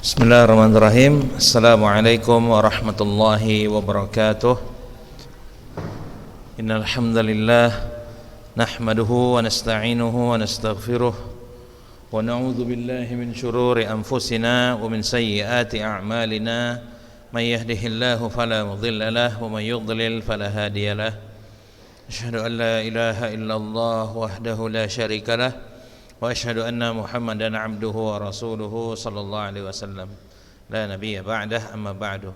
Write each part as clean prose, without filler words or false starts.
Bismillahirrahmanirrahim. Assalamualaikum warahmatullahi wabarakatuh. Innal hamdalillah nahmaduhu wa nasta'inuhu wa nastaghfiruh wa na'udzu billahi min shururi anfusina wa min sayyiati a'malina. May yahdihillahu fala mudilla lahu wa may yudlil fala hadiya lahu. Asyhadu an la ilaha illallah wahdahu la syarika lahu wa asyhadu anna Muhammadan abduhu wa rasuluhu sallallahu alaihi wasallam. La nabiyya ba'dah, amma ba'du.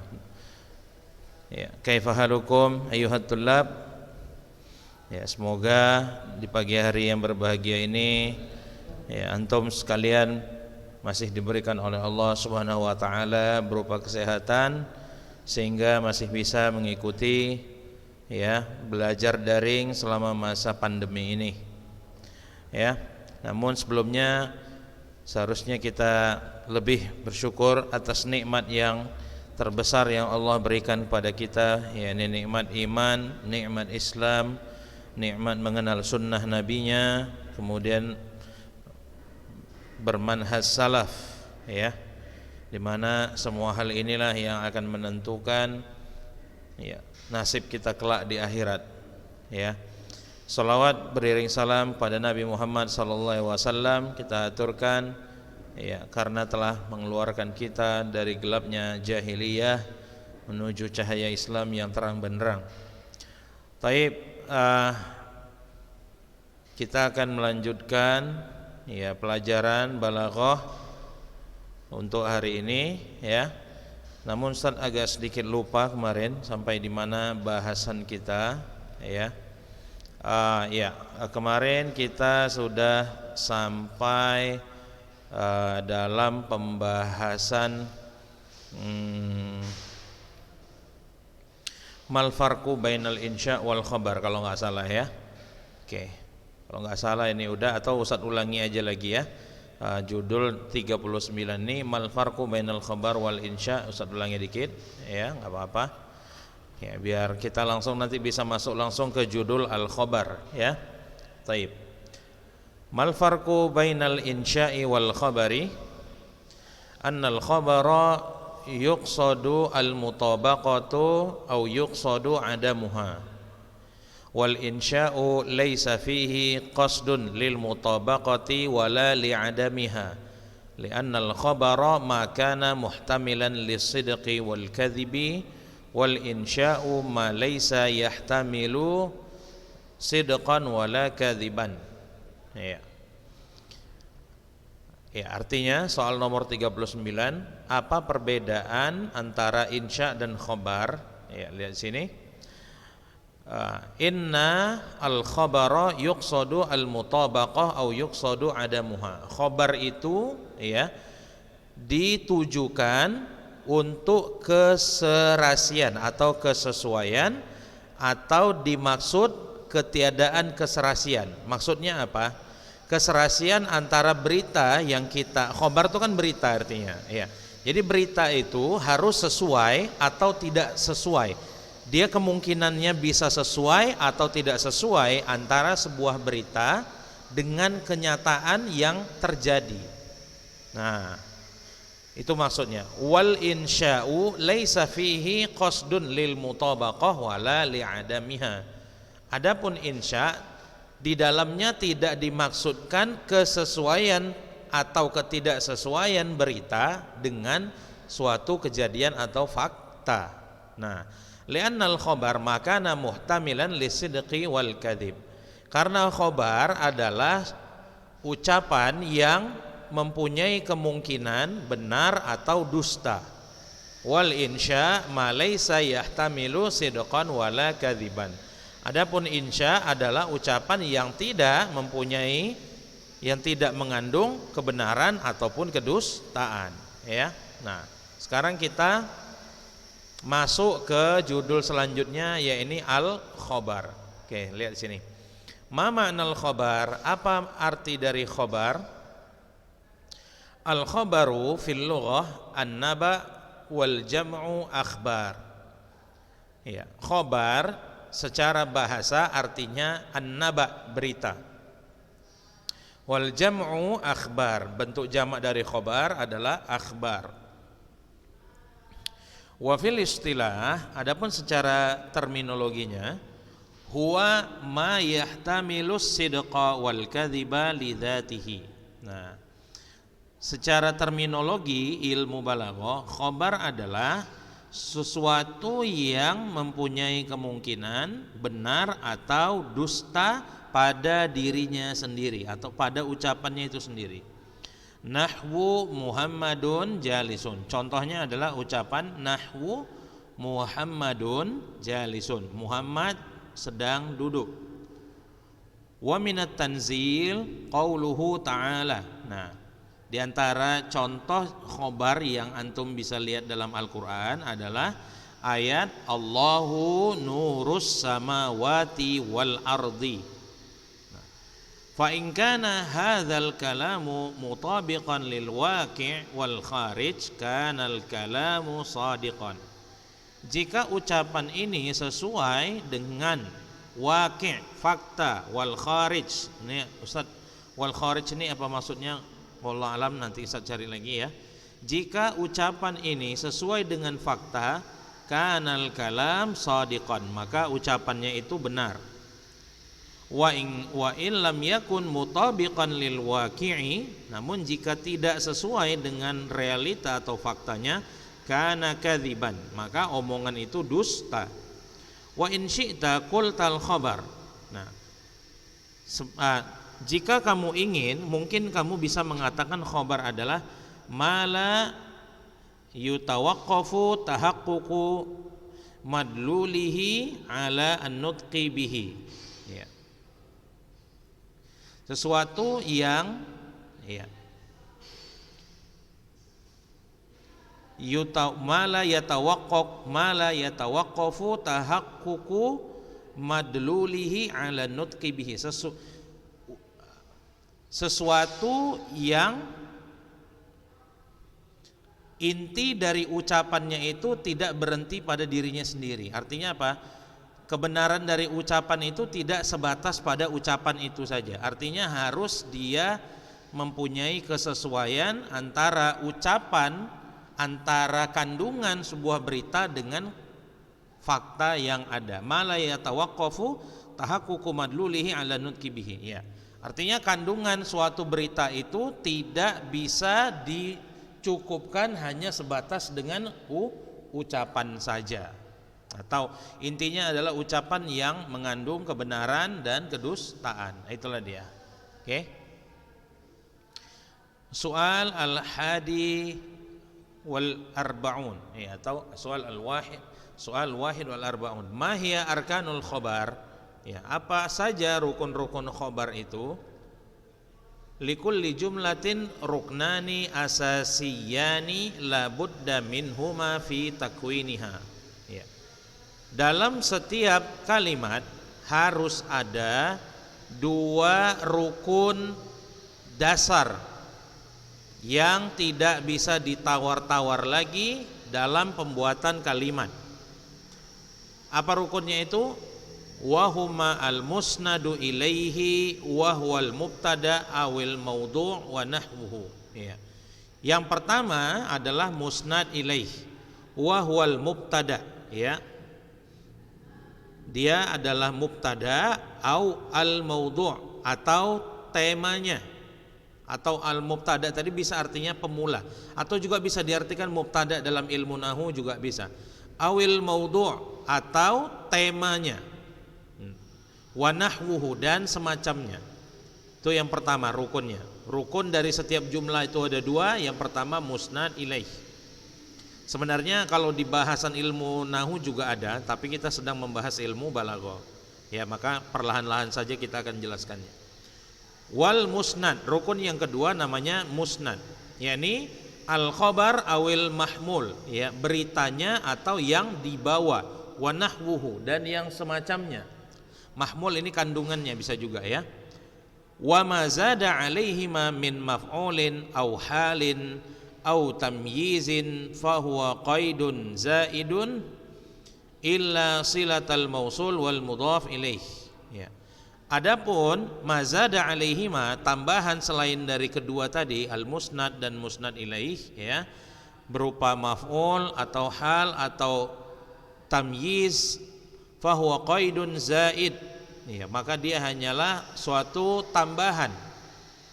Ya, kaifa halukum ayyuhat tullab? Ya, semoga di pagi hari yang berbahagia ini ya antum sekalian masih diberikan oleh Allah Subhanahu wa taala berupa kesehatan sehingga masih bisa mengikuti ya belajar daring selama masa pandemi ini. Ya. Namun sebelumnya seharusnya kita lebih bersyukur atas nikmat yang terbesar yang Allah berikan kepada kita, yakni nikmat iman, nikmat Islam, nikmat mengenal sunnah nabinya, kemudian bermanhaj salaf, ya, dimana semua hal inilah yang akan menentukan ya nasib kita kelak di akhirat, ya. Salawat beriring salam pada Nabi Muhammad SAW kita aturkan ya karena telah mengeluarkan kita dari gelapnya jahiliyah menuju cahaya Islam yang terang benderang. Taib, kita akan melanjutkan ya pelajaran balaghah untuk hari ini ya. Namun Ustaz agak sedikit lupa kemarin sampai di mana bahasan kita ya. Kemarin kita sudah sampai dalam pembahasan mal farqu bainal insya wal khabar kalau nggak salah ya. Oke. Kalau nggak salah ini udah atau Ustaz ulangi aja lagi ya. Judul 39 ini mal farqu bainal khabar wal insya, Ustaz ulangi dikit ya, nggak apa-apa. Ya, biar kita langsung nanti bisa masuk langsung ke judul al-khabar ya. Taib. Mal farqu bainal insya'i wal khabari? Annal khabara yuqsadu al-mutabaqatu aw yuqsadu adamuha. Wal insya'u laysa fihi qasdun lil mutabaqati wala li adamiha. Li'anna al-khabara ma kana muhtamilan lis-sidqi wal kadhibi wal insya'u ma laysa yahtamilu sidqan wala kadhiban. Ya. Ya, artinya soal nomor 39, apa perbedaan antara insya dan khabar? Ya, lihat sini. Inna al-khabara yuqsadu al-mutabaqah au yuqsadu adamuha. Khabar itu ya ditujukan untuk keserasian atau kesesuaian atau dimaksud ketiadaan keserasian. Maksudnya apa? Keserasian antara berita yang kita, khabar itu kan berita artinya ya. Jadi berita itu harus sesuai atau tidak sesuai. Dia kemungkinannya bisa sesuai atau tidak sesuai antara sebuah berita dengan kenyataan yang terjadi. Nah, itu maksudnya. Wal insya'u laisa fihi qasdun lil mutabaqah wala li adamiha. Adapun insya di dalamnya tidak dimaksudkan kesesuaian atau ketidaksesuaian berita dengan suatu kejadian atau fakta. Nah, li'annal khabar makana muhtamilan lisidqi wal kadhib. Karena khabar adalah ucapan yang mempunyai kemungkinan benar atau dusta. Wal insya ma laysa yahtamilu sidqan wala kadhiban. Adapun insya adalah ucapan yang tidak mempunyai, yang tidak mengandung kebenaran ataupun kedustaan ya. Nah, sekarang kita masuk ke judul selanjutnya yaitu al-khabar. Oke, lihat sini. Ma ma'nal khabar? Apa arti dari khabar? Al-khabaru fil lughah an-naba wal jam'u akhbar. Ya, khabar secara bahasa artinya an-naba, berita. Wal jam'u akhbar, bentuk jamak dari khobar adalah akhbar. Wa fil istilah, adapun secara terminologinya, huwa ma yahtamilus sidqa wal kadhiba li dzatihi. Nah, secara terminologi ilmu balaghah, khabar adalah sesuatu yang mempunyai kemungkinan benar atau dusta pada dirinya sendiri atau pada ucapannya itu sendiri. Nahwu Muhammadun jalisun. Contohnya adalah ucapan nahwu Muhammadun jalisun. Muhammad sedang duduk. Wa minat tanzil qauluhu ta'ala. Nah, di antara contoh khobar yang antum bisa lihat dalam Al-Qur'an adalah ayat Allahu nurus samawati wal ardi. Fa in kana hadzal kalamu mutabiqan lil waqi' wal kharij kana al kalamu shadiqan. Jika ucapan ini sesuai dengan waqi', fakta, wal kharij. Ini Ustaz, wal kharij ini apa maksudnya? Wallahu alam, nanti Ustaz cari lagi ya. Jika ucapan ini sesuai dengan fakta, kanal kalam shadiqan, maka ucapannya itu benar. Wa in lam yakun mutabiqan lil waqi'i, namun jika tidak sesuai dengan realita atau faktanya, kana kadziban, maka omongan itu dusta. Wa in syi'ta qultal khabar. Nah, jika kamu ingin, mungkin kamu bisa mengatakan khabar adalah mala yutawaqqafu tahaqququ madlulihi ala an-nutqi bihi. Ya. Sesuatu yang mala yatawaqqafu tahaqququ madlulihi ala nutqi bihi. Sesuatu yang inti dari ucapannya itu tidak berhenti pada dirinya sendiri. Artinya apa? Kebenaran dari ucapan itu tidak sebatas pada ucapan itu saja. Artinya harus dia mempunyai kesesuaian antara ucapan, antara kandungan sebuah berita dengan fakta yang ada. Ma la yatawaqqafu tahaqququ madlulihi ala nutqi bihi. Ya. Artinya kandungan suatu berita itu tidak bisa dicukupkan hanya sebatas dengan ucapan saja. Atau intinya adalah ucapan yang mengandung kebenaran dan kedustaan. Itulah dia. Oke. Soal al-hadi wal arba'un, ya, atau soal wahid wal arba'un. Ma hiya arkanul khabar? Ya, apa saja rukun-rukun khabar itu? Likulli jumlatin ruknani asasiyani la budda minhuma fi takwiniha. Ya. Dalam setiap kalimat harus ada dua rukun dasar yang tidak bisa ditawar-tawar lagi dalam pembuatan kalimat. Apa rukunnya itu? Wahuma al-musnadu ilaihi wa huwal mubtada awil maudu' wa nahwuhu. Ya. Yang pertama adalah musnad ilaih wa huwal mubtada, ya. Dia adalah mubtada au al-maudu' atau temanya. Atau al-mubtada tadi bisa artinya pemula, atau juga bisa diartikan mubtada dalam ilmu nahwu juga bisa. Awil maudu' atau temanya. Wa nahwuhu dan semacamnya. Itu yang pertama rukunnya. Rukun dari setiap jumlah itu ada dua. Yang pertama musnad ilaih. Sebenarnya kalau di bahasan ilmu nahwu juga ada, tapi kita sedang membahas ilmu balaghah. Ya, maka perlahan-lahan saja kita akan jelaskannya. Wal musnad, rukun yang kedua namanya musnad, yakni al khabar awil mahmul, ya, beritanya atau yang dibawa, wa nahwuhu dan yang semacamnya. Mahmul ini kandungannya bisa juga, ya. Wa ma zada alaihima min maf'ulin aw halin aw tamyizin fahuwa qaidun zaidun illa silatal mausul wal mudhaf ilaih. Ya. Adapun mazada alaihima, tambahan selain dari kedua tadi al musnad dan musnad ilaih, ya, berupa maf'ul atau hal atau tamyiz, fahuwa qaidun zaid, ya, maka dia hanyalah suatu tambahan,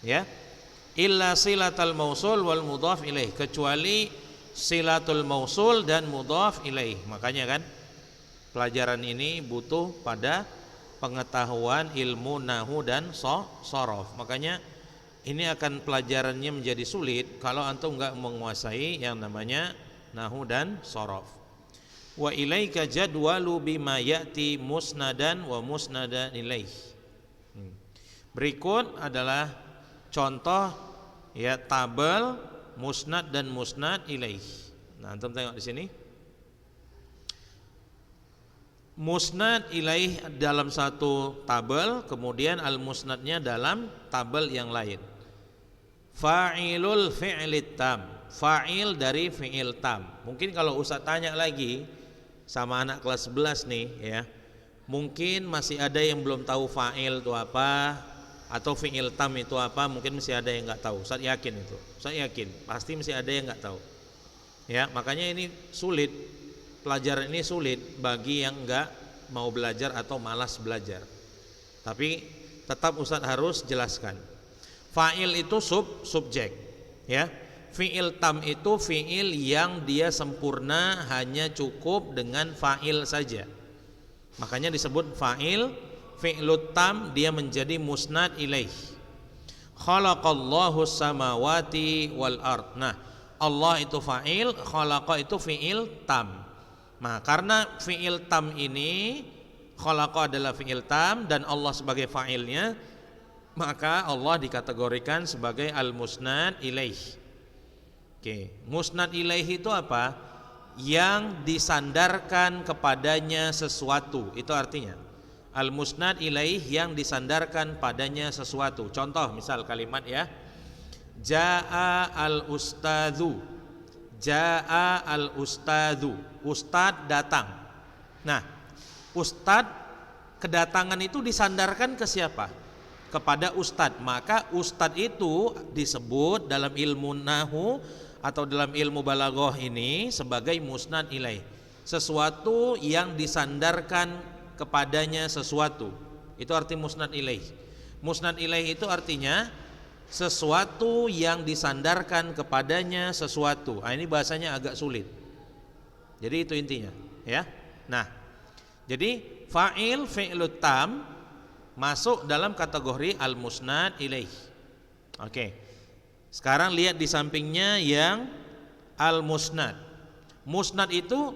ya. Illa silatal mausul wal mudhaf ilaih, kecuali silatul mausul dan mudhaf ilaih. Makanya kan pelajaran ini butuh pada pengetahuan ilmu nahwu dan shorof. Makanya ini akan pelajarannya menjadi sulit kalau antum enggak menguasai yang namanya nahwu dan shorof. Wa ilaika jadwalu bima ya'ti musnadan wa musnadan ilaih. Berikut adalah contoh, ya, tabel musnad dan musnad ilaih. Nah, antum tengok di sini. Musnad ilaih dalam satu tabel, kemudian al-musnadnya dalam tabel yang lain. Fa'ilul fi'lit tam, fa'il dari fi'il tam. Mungkin kalau Ustaz tanya lagi sama anak kelas 11 nih, ya, mungkin masih ada yang belum tahu fa'il itu apa atau fi'il tam itu apa, mungkin masih ada yang nggak tahu. Ustaz yakin itu, saya yakin pasti masih ada yang nggak tahu, ya. Makanya ini sulit, pelajaran ini sulit bagi yang nggak mau belajar atau malas belajar. Tapi tetap Ustaz harus jelaskan. Fa'il itu subjek, ya. Fi'il tam itu fi'il yang dia sempurna, hanya cukup dengan fa'il saja. Makanya disebut fa'il. Fi'lut tam dia menjadi musnad ilaih. Khalaqallahu samawati wal ard. Nah, Allah itu fa'il, khalaqa itu fi'il tam. Nah, karena fi'il tam ini, khalaqa adalah fi'il tam dan Allah sebagai fa'ilnya, maka Allah dikategorikan sebagai al-musnad ilaih. Oke, musnad ilaih itu apa? Yang disandarkan kepadanya sesuatu, itu artinya al-musnad ilaih, yang disandarkan padanya sesuatu. Contoh misal kalimat, ya, jaa al-ustadzu, jaa al-ustadzu, ustad datang. Nah, ustad, kedatangan itu disandarkan ke siapa? Kepada ustad. Maka ustad itu disebut dalam ilmu nahwu atau dalam ilmu balaghah ini sebagai musnad ilaih, sesuatu yang disandarkan kepadanya sesuatu. Itu arti musnad ilaih. Musnad ilaih itu artinya sesuatu yang disandarkan kepadanya sesuatu. Nah, ini bahasanya agak sulit. Jadi itu intinya, ya. Nah, jadi fa'il fi'lut tam masuk dalam kategori al-musnad ilaih. Oke. Sekarang lihat di sampingnya yang al-musnad. Musnad itu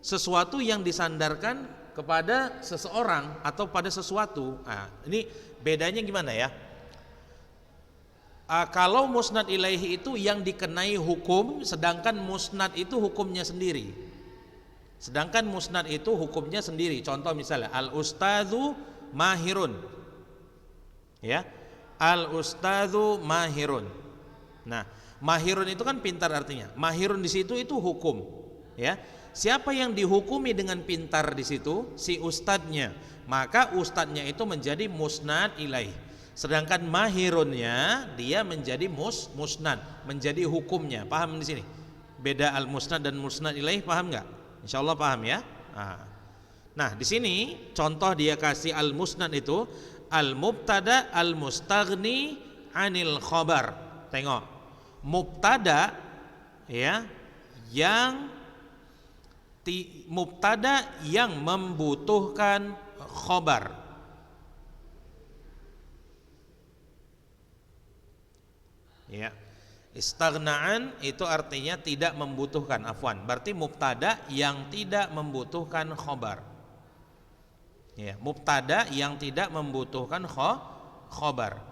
sesuatu yang disandarkan kepada seseorang atau pada sesuatu. Nah, ini bedanya gimana, ya? Kalau musnad ilaihi itu yang dikenai hukum, sedangkan musnad itu hukumnya sendiri. Sedangkan musnad itu hukumnya sendiri. Contoh misalnya al-ustadzu mahirun, ya, al-ustadzu mahirun. Nah, mahirun itu kan pintar artinya. Mahirun di situ itu hukum, ya. Siapa yang dihukumi dengan pintar di situ? Si ustadznya. Maka ustadznya itu menjadi musnad ilaih. Sedangkan mahirunnya dia menjadi musnad, menjadi hukumnya. Paham di sini? Beda al-musnad dan musnad ilaih, paham enggak? Insyaallah paham, ya. Nah, di sini contoh dia kasih al-musnad itu al-mubtada al-mustaghni 'anil khabar. Tengok. Mubtada, ya, yang mubtada yang membutuhkan khabar. Ya. Istaghna'an itu artinya tidak membutuhkan, afwan. Berarti mubtada yang tidak membutuhkan khabar. Ya, mubtada yang tidak membutuhkan khabar.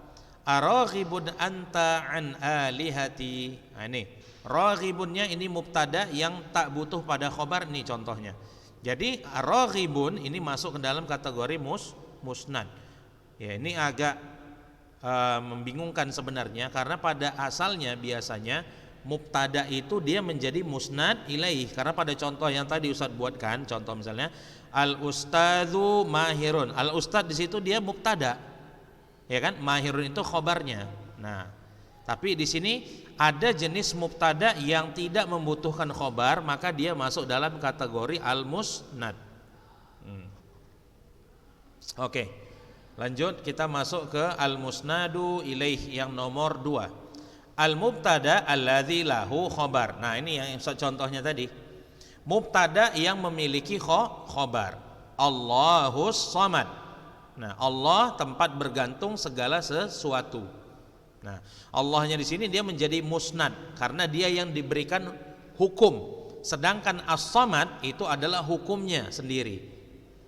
Araghibun anta an alihati. Nah, ini raghibunnya ini mubtada yang tak butuh pada khabar nih contohnya. Jadi raghibun ini masuk ke dalam kategori musnad. Ya, ini agak membingungkan sebenarnya karena pada asalnya biasanya mubtada itu dia menjadi musnad ilaih, karena pada contoh yang tadi Ustaz buatkan, contoh misalnya al ustadzu mahirun. Al ustad di situ dia mubtada. Ya kan? Mahirun itu khobarnya. Nah, Tapi di sini ada jenis mubtada yang tidak membutuhkan khobar, maka dia masuk dalam kategori al-musnad. Oke, lanjut kita masuk ke al-musnadu ilaih yang nomor 2. Al-mubtada alladzi lahu khobar. Nah ini yang contohnya tadi, mubtada yang memiliki khobar. Allahus samad. Nah Allah tempat bergantung segala sesuatu. Nah Allahnya di sini dia menjadi musnad karena dia yang diberikan hukum, sedangkan as-samad itu adalah hukumnya sendiri.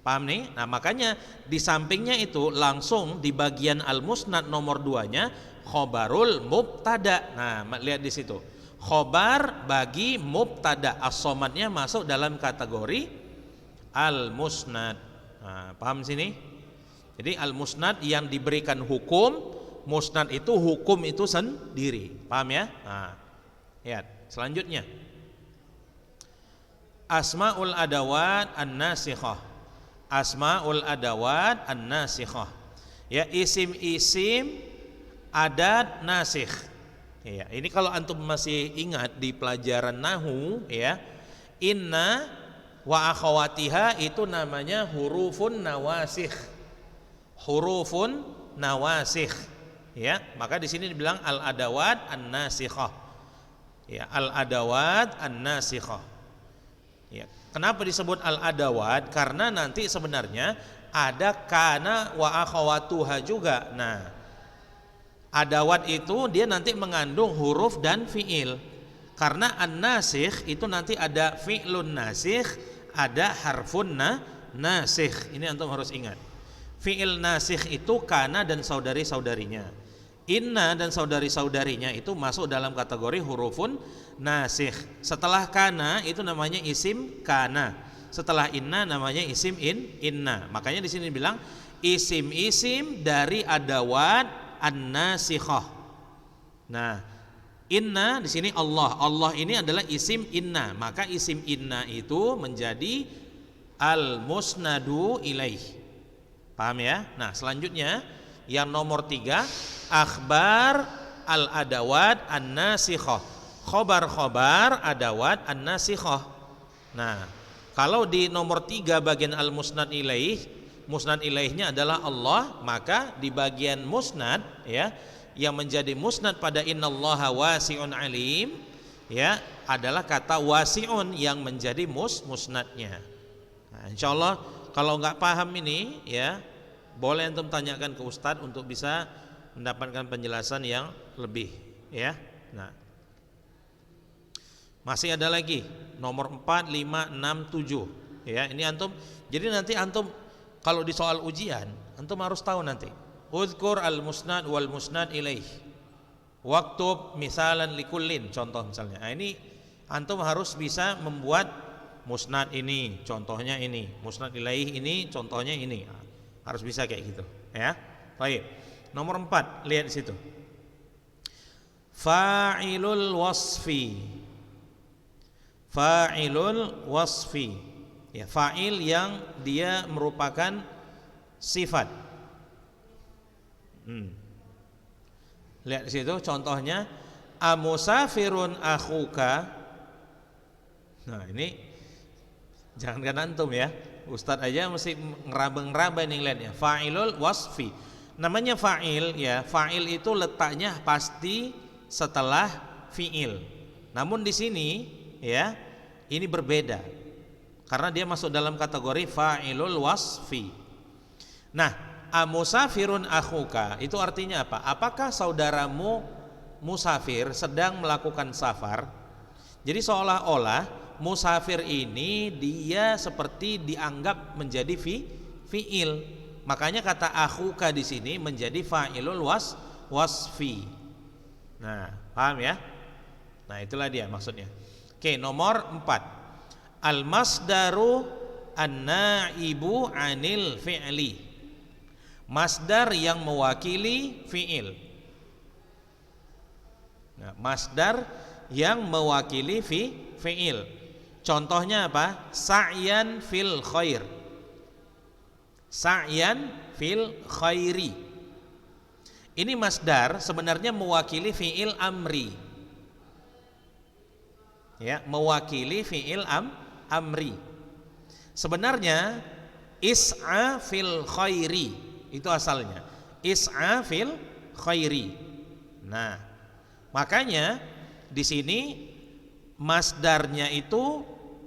Paham nih? Nah makanya di sampingnya itu langsung di bagian al-musnad nomor 2-nya khobarul mubtada. Nah lihat di situ, khobar bagi mubtada, as-samadnya masuk dalam kategori al-musnad. Nah, paham sini? Jadi al-musnad yang diberikan hukum, musnad itu hukum itu sendiri. Paham ya? Nah, lihat selanjutnya, asmaul adawat an-nasikhah. Asmaul adawat an-nasikhah, ya isim-isim adat nasikh. Ya, ini kalau antum masih ingat di pelajaran nahwu ya, inna wa akhawatiha itu namanya hurufun nawasikh. Hurufun nawasikh. Ya, maka di sini dibilang al adawat an-nasikhah. Ya, al adawat an-nasikhah. Ya, kenapa disebut al adawat? Karena nanti sebenarnya ada kana wa akhawatuha juga. Nah, adawat itu dia nanti mengandung huruf dan fiil. Karena an-nasikh itu nanti ada fi'lun nasikh, ada harfun nasikh. Ini antum harus ingat. Fi'il nasikh itu kana dan saudari-saudarinya. Inna dan saudari-saudarinya itu masuk dalam kategori hurufun nasikh. Setelah kana itu namanya isim kana. Setelah inna namanya isim inna. Makanya di sini bilang isim-isim dari adawat an-nasikhah. Nah, inna di sini Allah. Allah ini adalah isim inna. Maka isim inna itu menjadi al-musnadu ilaih. Paham ya? Nah, selanjutnya yang nomor 3, akhbar al-adawat an-nasikhah. Khobar-khobar adawat an-nasikhah. Nah, kalau di nomor 3 bagian al-musnad ilaih, musnad ilaihnya adalah Allah, maka di bagian musnad ya, yang menjadi musnad pada innallaha wasi'un alim ya, adalah kata wasi'un yang menjadi musnadnya. Nah, insyaallah kalau nggak paham ini ya, boleh antum tanyakan ke ustadz untuk bisa mendapatkan penjelasan yang lebih ya. Nah, masih ada lagi nomor 4, 5, 6, 7 ya. Ini antum, jadi nanti antum kalau di soal ujian antum harus tahu nanti uzkur al-musnad wal musnad ilaih, waktub misalan likullin, contoh misalnya. Nah, ini antum harus bisa membuat musnad ini contohnya ini, musnad ilaih ini contohnya ini. Nah, harus bisa kayak gitu ya. Baik. Nomor 4, lihat di situ. Fa'ilul wasfi. Fa'ilul wasfi. Ya, fa'il yang dia merupakan sifat. Lihat di situ contohnya, amusafirun akhuka. Nah, ini jangankan antum ya, ustadz aja mesti ngeraba-ngeraba nih lihatnya. Fa'ilul wasfi. Namanya fa'il ya, fa'il itu letaknya pasti setelah fi'il. Namun di sini ya, ini berbeda. Karena dia masuk dalam kategori fa'ilul wasfi. Nah, amusafirun akhuka itu artinya apa? Apakah saudaramu musafir sedang melakukan safar? Jadi seolah-olah musafir ini dia seperti dianggap menjadi fi'il. Makanya kata akhuka di sini menjadi fa'ilul wasfi. Nah, paham ya? Nah, itulah dia maksudnya. Oke, nomor 4. Al-masdaru an-naibu 'anil fi'li. Masdar yang mewakili fi'il. Nah, masdar yang mewakili fi'il. Contohnya apa? Sa'yan fil khair. Sa'yan fil khairi. Ini masdar sebenarnya mewakili fiil amri. Ya, mewakili fiil amri. Sebenarnya is'a fil khairi itu asalnya. Is'a fil khairi. Nah, makanya di sini masdarnya itu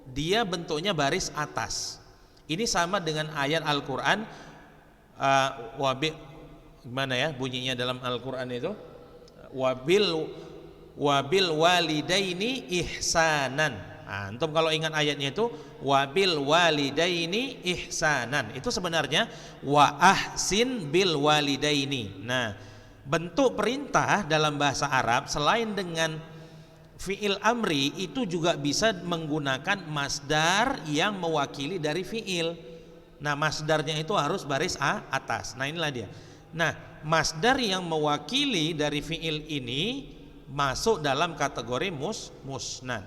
dia bentuknya baris atas. Ini sama dengan ayat Al-Qur'an gimana ya bunyinya dalam Al-Qur'an itu? Wabil walidaini ihsanan. Nah, antum kalau ingat ayatnya itu wabil walidaini ihsanan. Itu sebenarnya wa ahsin bil walidaini. Nah, bentuk perintah dalam bahasa Arab selain dengan fiil amri itu juga bisa menggunakan masdar yang mewakili dari fiil. Nah, masdarnya itu harus baris atas. Nah, inilah dia. Nah, masdar yang mewakili dari fiil ini masuk dalam kategori musnad.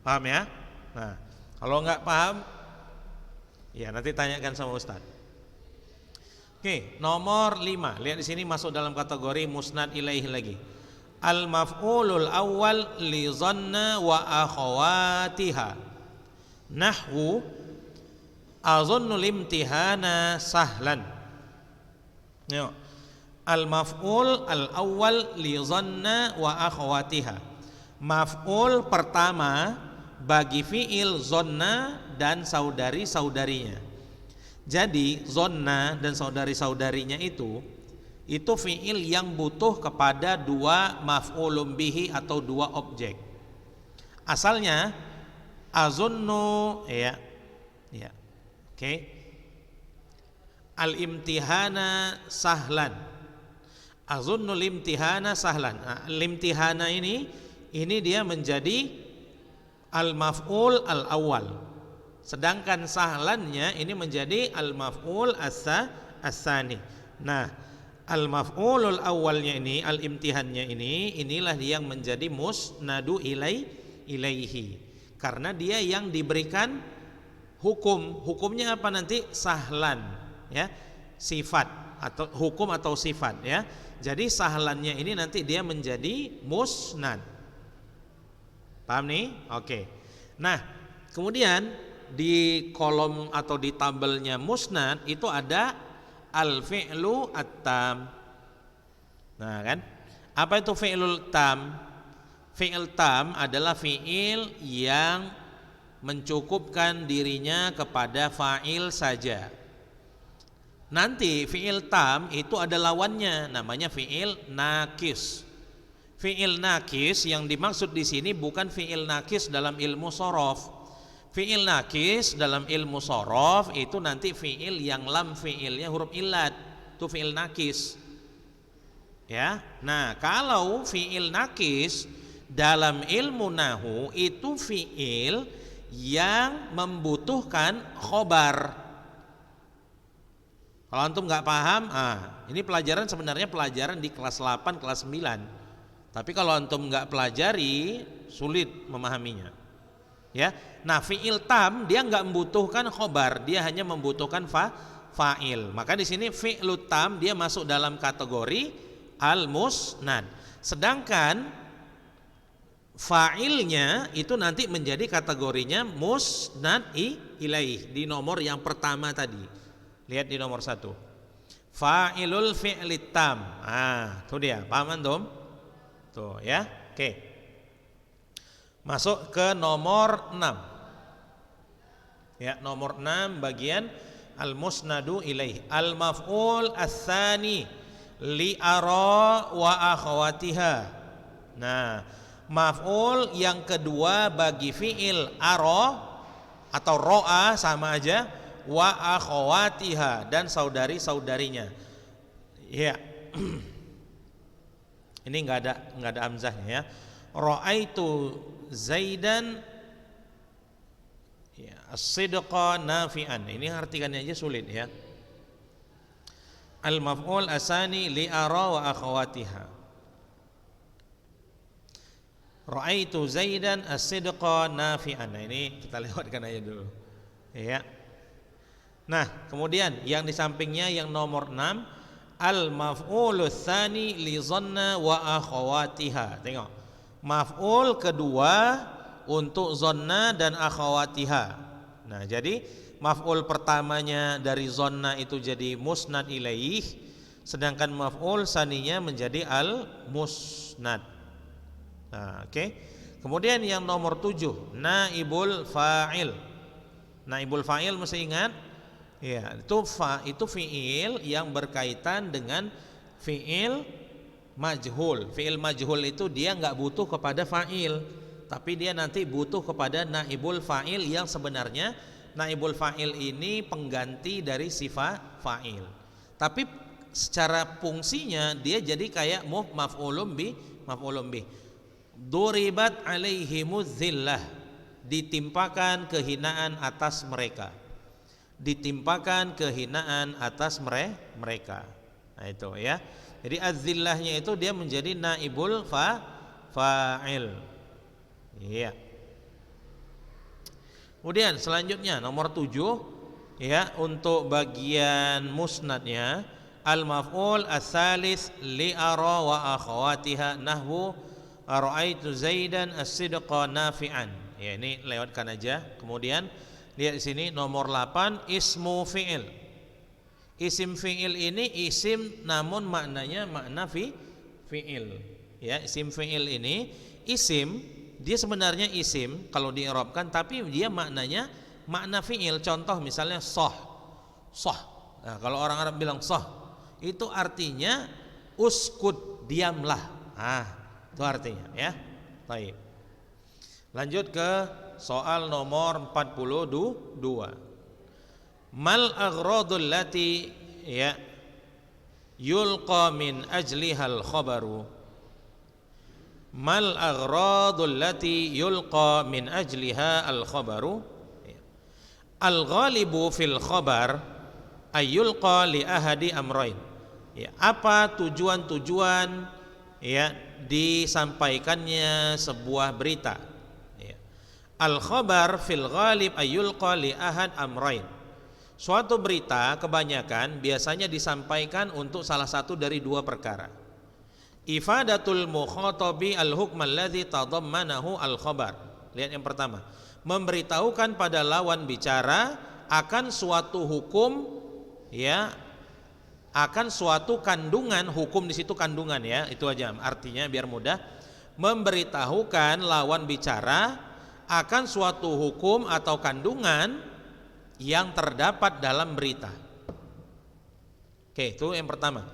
Paham ya? Nah, kalau nggak paham, ya nanti tanyakan sama Ustaz. Oke, nomor 5. Lihat di sini masuk dalam kategori musnad ilaihi lagi. Al-maf'ulul awwal li dhanna wa akhawatiha. Nahwu azunnu limtihana sahlan. Yo. Al-maf'ul al-awwal li dhanna wa akhawatiha. Maf'ul pertama bagi fi'il dhanna dan saudari-saudarinya. Jadi dhanna dan saudari-saudarinya itu fi'il yang butuh kepada dua maf'ulun bihi atau dua objek. Asalnya azunnu ya. Oke. Al-imtihana sahlan. Azunnu limtihana sahlan. Nah, limtihana ini dia menjadi al-maf'ul al-awwal. Sedangkan sahlannya ini menjadi al-maf'ul as-tsani. Nah, al-maf'ulul awalnya ini, al-imtihannya inilah yang menjadi musnadu ilaihi. Karena dia yang diberikan hukum. Hukumnya apa nanti? Sahlan, ya. Sifat atau hukum atau sifat, ya. Jadi sahlannya ini nanti dia menjadi musnad. Paham nih? Oke. Nah, kemudian di kolom atau di tabelnya musnad itu ada al-fi'lu at-tam. Nah kan, apa itu fi'lul tam? Fi'il tam adalah fi'il yang mencukupkan dirinya kepada fa'il saja. Nanti fi'il tam itu ada lawannya, namanya fi'il nakis. Fi'il nakis yang dimaksud di sini bukan fi'il nakis dalam ilmu shorof. Fi'il nakis dalam ilmu shorof itu nanti fi'il yang lam fi'ilnya huruf illat, itu fi'il nakis. Ya, nah kalau fi'il nakis dalam ilmu nahu itu fi'il yang membutuhkan khobar. Kalau antum nggak paham, ini pelajaran sebenarnya pelajaran di kelas 8, kelas 9. Tapi kalau antum nggak pelajari, sulit memahaminya. Ya, nah fi'il tam dia nggak membutuhkan khobar, dia hanya membutuhkan fa'il. Maka di sini fi'lut tam dia masuk dalam kategori al-musnad. Sedangkan fa'ilnya itu nanti menjadi kategorinya musnad ilaih di nomor yang pertama tadi. Lihat di nomor 1. Fa'ilul fi'lit tam. Itu dia, paham antum? Tuh ya. Oke. Masuk ke nomor 6. Ya, nomor 6 bagian al-musnadu ilaih. Al-maf'ul ats-tsani li ara wa akhawatiha. Nah, maf'ul yang kedua bagi fi'il ara atau ro'a sama aja, wa akhawatiha dan saudari-saudarinya. Ya. Ini enggak ada hamzahnya ya. Ra'aitu Zaidan ya, as-sidqa nafi'an. Ini artikannya aja sulit ya. Al-maf'ul asani li ara wa akhawatiha. Ra'aitu Zaidan as-sidqa nafi'an. Nah, ini kita lewatkan aja dulu. Ya. Nah, kemudian yang di sampingnya yang nomor 6 al maf'ulul tsani li zanna wa akhawatiha. Tengok, maf'ul kedua untuk zanna dan akhawatiha. Nah, jadi maf'ul pertamanya dari zanna itu jadi musnad ilaih, sedangkan maf'ul saninya menjadi al musnad. Nah, oke. Kemudian yang nomor 7, naibul fa'il. Naibul fa'il mesti ingat, ya, itu fi'il yang berkaitan dengan fi'il majhul. Fi'il majhul itu dia nggak butuh kepada fa'il, tapi dia nanti butuh kepada naibul fa'il yang sebenarnya naibul fa'il ini pengganti dari sifat fa'il. Tapi secara fungsinya dia jadi kayak maf'ulun bih. Duribat alaihimuz zillah, ditimpakan kehinaan atas mereka. Ditimpakan kehinaan atas mereka. Nah itu ya. Jadi az-zillahnya itu dia menjadi naibul fa'il. Iya. Kemudian selanjutnya nomor 7 ya, untuk bagian musnadnya al-maf'ul ats-tsalits li ara wa akhawatiha nahwu ra'aitu Zaidan as-sidqa nafi'an. Ya, ini lewatkan aja. Kemudian lihat di sini nomor 8, ismu fi'il. Isim fi'il ini isim namun maknanya makna fi'il. Ya, isim fi'il ini isim, dia sebenarnya isim kalau diirabkan, tapi dia maknanya makna fi'il. Contoh misalnya soh. Nah, kalau orang Arab bilang soh, itu artinya uskut, diamlah. Ah, itu artinya ya. Baik. Lanjut ke soal nomor 42. Mal aghradul lati ya yulqa min ajlihal khabaru. Mal aghradul lati yulqa min ajliha al khabaru. Al ghalibu fil khabar ayyulqa li ahadi amrain. Ya, apa tujuan-tujuan ya disampaikannya sebuah berita ya. Al khabar fil ghalib ayyulqa li ahad amrain. Suatu berita kebanyakan biasanya disampaikan untuk salah satu dari dua perkara. Ifadatul mukhatabi al hukm alladhi tadammanahu al khabar. Lihat yang pertama, memberitahukan pada lawan bicara akan suatu hukum ya, akan suatu kandungan. Hukum di situ kandungan ya, itu aja artinya biar mudah. Memberitahukan lawan bicara akan suatu hukum atau kandungan yang terdapat dalam berita. Oke, itu yang pertama.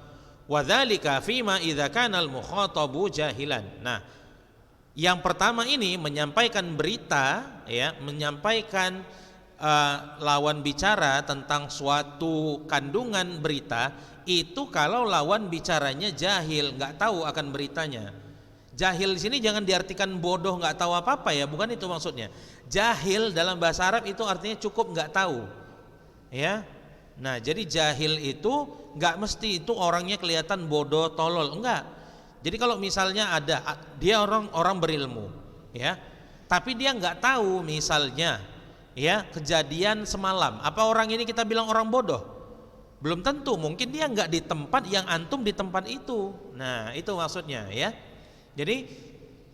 Wadzalika fima idza kana al-mukhatabu jahilan. Nah, yang pertama ini menyampaikan berita ya, menyampaikan lawan bicara tentang suatu kandungan berita itu kalau lawan bicaranya jahil, nggak tahu akan beritanya. Jahil di sini jangan diartikan bodoh, nggak tahu apa-apa ya, bukan itu maksudnya. Jahil dalam bahasa Arab itu artinya cukup nggak tahu, ya. Nah, jadi jahil itu nggak mesti itu orangnya kelihatan bodoh, tolol, enggak. Jadi kalau misalnya ada dia orang berilmu, ya, tapi dia nggak tahu misalnya, ya, kejadian semalam, apa orang ini kita bilang orang bodoh? Belum tentu, mungkin dia nggak di tempat yang antum di tempat itu. Nah, itu maksudnya, ya. Jadi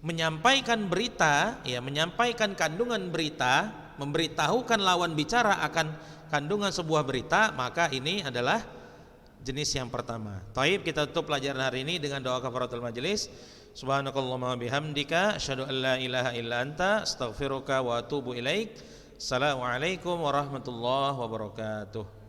menyampaikan berita, ya, menyampaikan kandungan berita, memberitahukan lawan bicara akan kandungan sebuah berita, maka ini adalah jenis yang pertama. Taib, kita tutup pelajaran hari ini dengan doa kafaratul majelis. Subhanakallahumma bihamdika asyhadu an la ilaha illa anta astaghfiruka wa atubu ilaik. Assalamualaikum warahmatullahi wabarakatuh.